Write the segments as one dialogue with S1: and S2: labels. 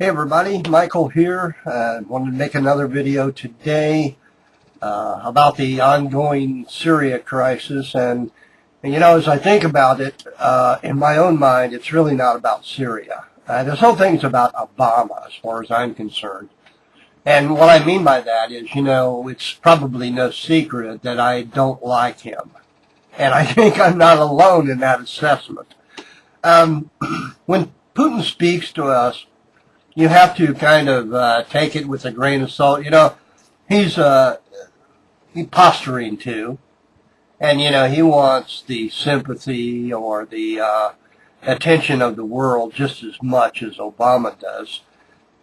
S1: Hey everybody, Michael here. Wanted to make another video today about the ongoing Syria crisis. And as I think about it, in my own mind, it's really not about Syria. This whole thing's about Obama, as far as I'm concerned. And what I mean by that is, it's probably no secret that I don't like him. And I think I'm not alone in that assessment. When Putin speaks to us, you have to kind of take it with a grain of salt. He's posturing too, and he wants the sympathy or the attention of the world just as much as Obama does.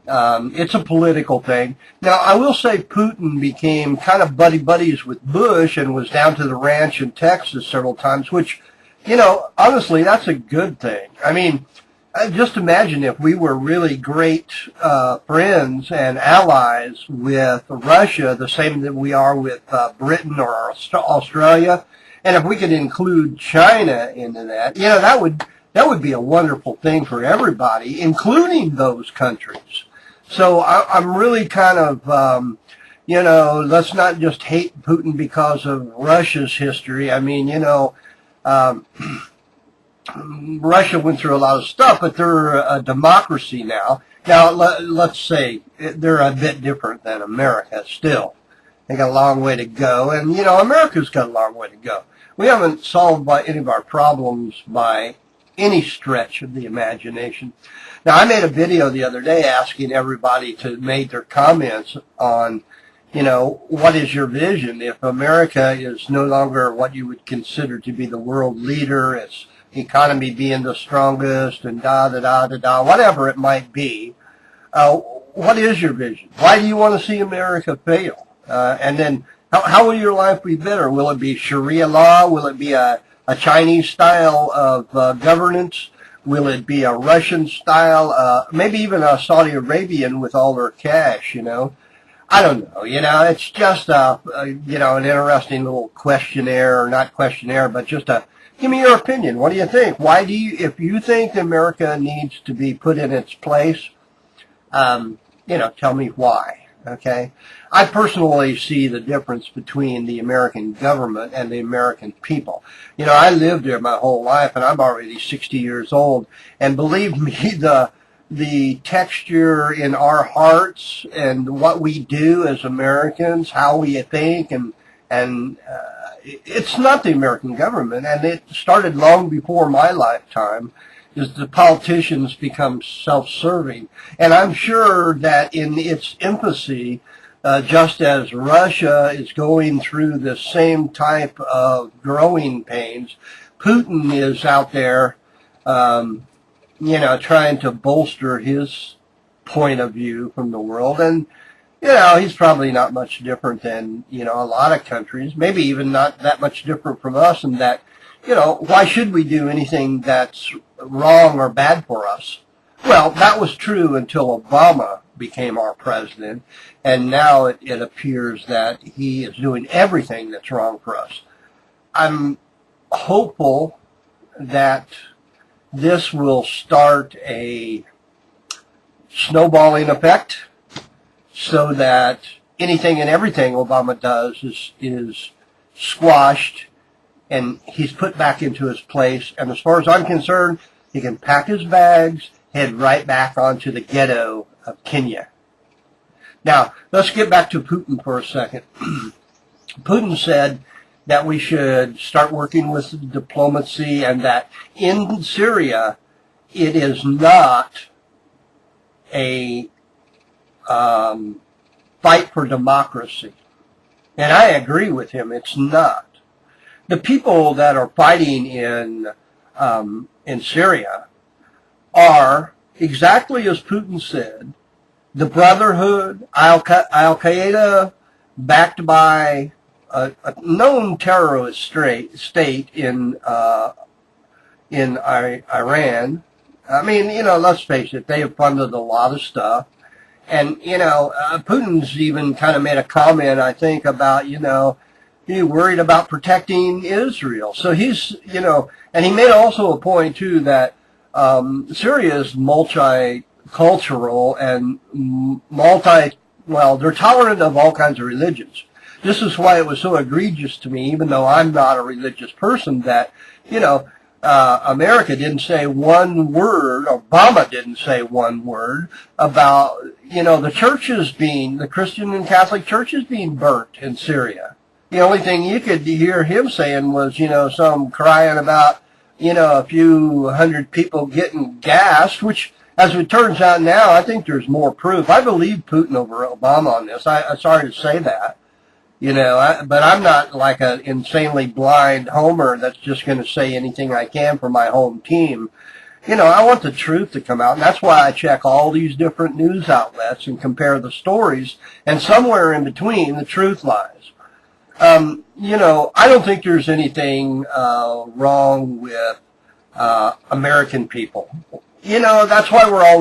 S1: It's a political thing. Now, I will say Putin became kind of buddies with Bush and was down to the ranch in Texas several times, which, honestly, that's a good thing. I mean, just imagine if we were really great friends and allies with Russia, the same that we are with Britain or Australia, and if we could include China into that, that would be a wonderful thing for everybody, including those countries. So I'm really kind of, let's not just hate Putin because of Russia's history. I mean, Russia went through a lot of stuff, but they're a democracy now. Now, let's say they're a bit different than America still. They got a long way to go, and, America's got a long way to go. We haven't solved any of our problems by any stretch of the imagination. Now, I made a video the other day asking everybody to make their comments on, what is your vision? If America is no longer what you would consider to be the world leader, its economy being the strongest and whatever it might be, what is your vision? Why do you want to see America fail? And then how will your life be better? Will it be Sharia law? Will it be a Chinese style of governance? Will it be a Russian style? Maybe even a Saudi Arabian with all their cash, I don't know. It's just an interesting little questionnaire, or not questionnaire, but just give me your opinion. What do you think? If you think America needs to be put in its place, tell me why. Okay? I personally see the difference between the American government and the American people. I lived there my whole life, and I'm already 60 years old. And believe me, the texture in our hearts and what we do as Americans, how we think, and it's not the American government, and it started long before my lifetime, is the politicians become self-serving. And I'm sure that in its infancy, just as Russia is going through the same type of growing pains, Putin is out there, trying to bolster his point of view from the world. And, he's probably not much different than, a lot of countries, maybe even not that much different from us, in that, why should we do anything that's wrong or bad for us? Well, that was true until Obama became our president, and now it appears that he is doing everything that's wrong for us. I'm hopeful that this will start a snowballing effect, so that anything and everything Obama does is squashed, and he's put back into his place. And as far as I'm concerned, he can pack his bags, head right back onto the ghetto of Kenya. Now, let's get back to Putin for a second. Putin said that we should start working with diplomacy, and that in Syria, it is not a fight for democracy. And I agree with him, it's not. The people that are fighting in Syria are, exactly as Putin said, the Brotherhood, Al-Qaeda, backed by a known terrorist state in Iran. I mean, let's face it, they have funded a lot of stuff. And, Putin's even kind of made a comment, I think, about, he's worried about protecting Israel. So he's, and he made also a point, too, that Syria is multicultural and they're tolerant of all kinds of religions. This is why it was so egregious to me, even though I'm not a religious person, that, America didn't say one word, Obama didn't say one word about, the Christian and Catholic churches being burnt in Syria. The only thing you could hear him saying was, some crying about, a few hundred people getting gassed, which, as it turns out now, I think there's more proof. I believe Putin over Obama on this. I'm sorry to say that. But I'm not like an insanely blind homer that's just going to say anything I can for my home team. I want the truth to come out, and that's why I check all these different news outlets and compare the stories, and somewhere in between, the truth lies. I don't think there's anything wrong with American people. That's why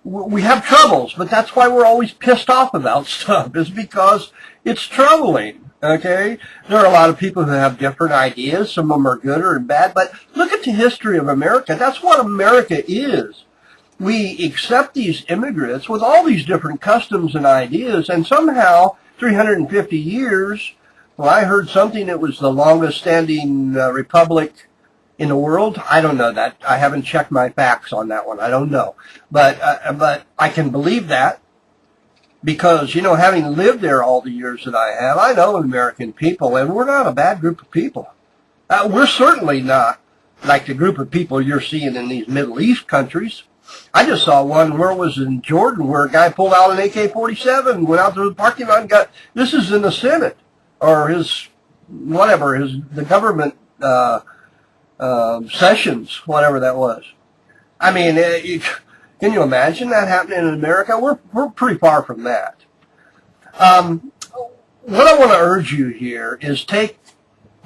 S1: we have troubles, but that's why we're always pissed off about stuff, is because it's troubling, okay? There are a lot of people who have different ideas. Some of them are good or bad, but look at the history of America. That's what America is. We accept these immigrants with all these different customs and ideas, and somehow 350 years, well, I heard something, it was the longest standing republic in the world. I don't know that. I haven't checked my facts on that one. I don't know. But I can believe that because, having lived there all the years that I have, I know American people, and we're not a bad group of people. We're certainly not like the group of people you're seeing in these Middle East countries. I just saw one where it was in Jordan where a guy pulled out an AK-47, went out to the parking lot and this is in the Senate, or the government sessions, whatever that was. I mean, can you imagine that happening in America? We're pretty far from that. What I want to urge you here is take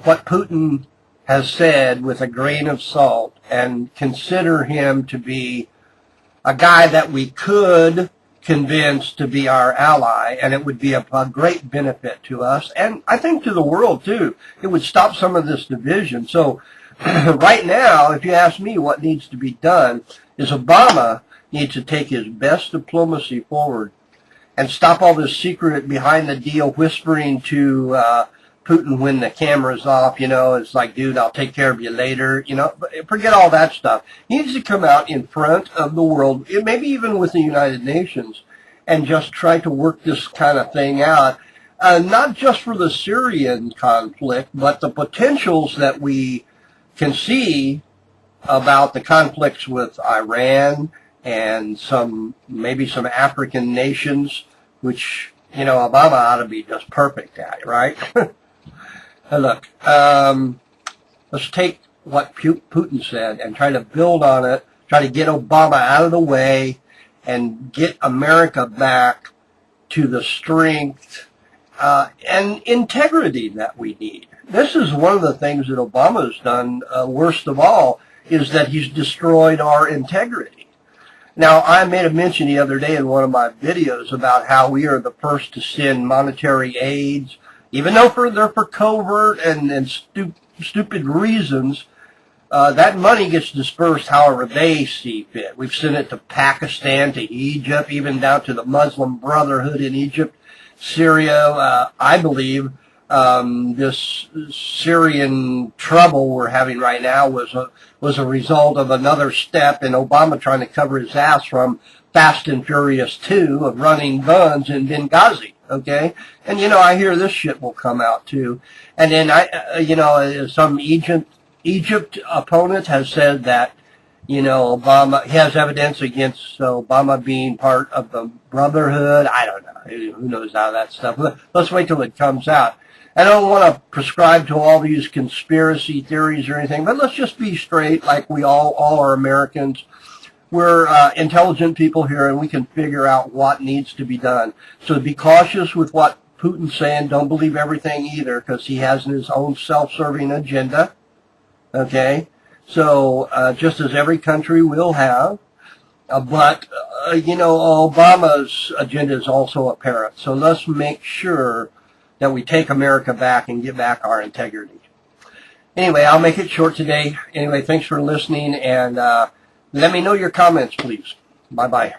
S1: what Putin has said with a grain of salt and consider him to be a guy that we could convince to be our ally, and it would be a great benefit to us, and I think to the world too. It would stop some of this division. So right now, if you ask me what needs to be done, is Obama needs to take his best diplomacy forward and stop all this secret behind the deal whispering to Putin when the camera's off. It's like, dude, I'll take care of you later. Forget all that stuff. He needs to come out in front of the world, maybe even with the United Nations, and just try to work this kind of thing out. Not just for the Syrian conflict, but the potentials that we can see about the conflicts with Iran and maybe some African nations, which, Obama ought to be just perfect at, right? Look, let's take what Putin said and try to build on it, try to get Obama out of the way and get America back to the strength and integrity that we need. This is one of the things that Obama has done, worst of all, is that he's destroyed our integrity. Now, I made a mention the other day in one of my videos about how we are the first to send monetary aids, even though they're for covert and stupid reasons. That money gets dispersed however they see fit. We've sent it to Pakistan, to Egypt, even down to the Muslim Brotherhood in Egypt, Syria. I believe this Syrian trouble we're having right now was a result of another step in Obama trying to cover his ass from Fast and Furious 2 of running guns in Benghazi. Okay, and I hear this shit will come out too, and then some Egypt opponent has said that Obama, he has evidence against Obama being part of the Brotherhood. I don't know, who knows how that stuff. Let's wait till it comes out. I don't want to prescribe to all these conspiracy theories or anything, but let's just be straight, like we all are Americans. We're intelligent people here, and we can figure out what needs to be done. So be cautious with what Putin's saying. Don't believe everything either, because he has his own self-serving agenda. Okay? So just as every country will have. But Obama's agenda is also apparent. So let's make sure that we take America back and get back our integrity. Anyway, I'll make it short today. Anyway, thanks for listening, and let me know your comments, please. Bye-bye.